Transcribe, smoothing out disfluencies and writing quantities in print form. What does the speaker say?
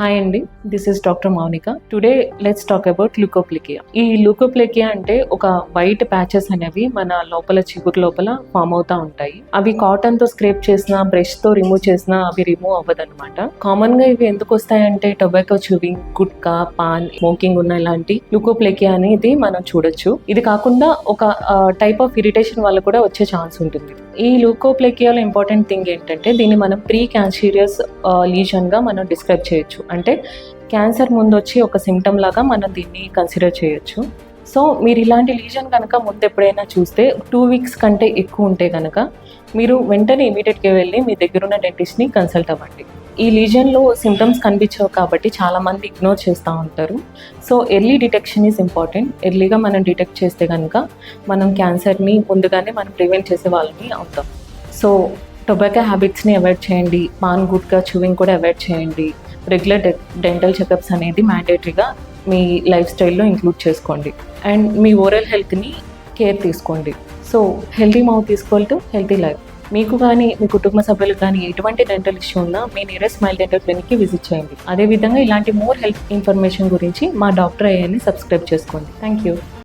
Hi అండి, this is doctor Mounika. Today let's talk about leukoplakia. ఈ leukoplakia అంటే ఒక వైట్ ప్యాచెస్ అనేవి మన లోపల చిగురు లోపల ఫామ్ అవుతా ఉంటాయి. అవి కాటన్ తో స్క్రేప్ చేసినా, బ్రష్ తో రిమూవ్ చేసినా అవి రిమూవ్ అవ్వదు అనమాట. కామన్ గా ఇవి ఎందుకు వస్తాయంటే tobacco chewing, gutka, pan, smoking ఉన్న ఇలాంటి ల్యూకోప్లేకియా అనేది మనం చూడొచ్చు. ఇది కాకుండా ఒక టైప్ ఆఫ్ ఇరిటేషన్ వల్ల కూడా వచ్చే ఛాన్స్ ఉంటుంది. ఈ ల్యూకోప్లేకియాలో ఇంపార్టెంట్ థింగ్ ఏంటంటే దీన్ని మనం ప్రీ క్యాన్సీరియస్ లీజన్ గా మనం డిస్క్రైబ్ చేయొచ్చు. అంటే క్యాన్సర్ ముందు వచ్చి ఒక సిమ్టమ్ లాగా మనం దీన్ని కన్సిడర్ చేయొచ్చు. సో మీరు ఇలాంటి లీజన్ కనుక ముందు ఎప్పుడైనా చూస్తే 2 weeks కంటే ఎక్కువ ఉంటే కనుక మీరు వెంటనే ఇమీడియట్గా వెళ్ళి మీ దగ్గరున్న డెంటిస్ట్ని కన్సల్ట్ అవ్వండి. ఈ లీజన్లో సిమ్టమ్స్ కనిపించవు కాబట్టి చాలామంది ఇగ్నోర్ చేస్తూ ఉంటారు. So early detection is important. ఎర్లీగా మనం డిటెక్ట్ చేస్తే కనుక మనం క్యాన్సర్ని ముందుగానే మనం ప్రివెంట్ చేసే వాళ్ళని అవుతాం. సో టొబాకో హ్యాబిట్స్ని అవాయిడ్ చేయండి, పాన్, గుట్కా, చూవింగ్ కూడా అవాయిడ్ చేయండి. రెగ్యులర్ డెంటల్ చెకప్స్ అనేది మ్యాండేటరీగా మీ లైఫ్ స్టైల్లో ఇంక్లూడ్ చేసుకోండి. అండ్ మీ ఓరల్ హెల్త్ని కేర్ తీసుకోండి. So healthy mouth equal to healthy life. మీకు కానీ మీ కుటుంబ సభ్యులకు కానీ ఎటువంటి డెంటల్ ఇష్యూ ఉన్నా మీ నియరెస్ట్ స్మైల్ డెంటల్ క్లినిక్కి విజిట్ చేయండి. అదేవిధంగా ఇలాంటి మోర్ హెల్త్ ఇన్ఫర్మేషన్ గురించి మా డాక్టర్ అయ్యాన్ని సబ్స్క్రైబ్ చేసుకోండి. Thank you.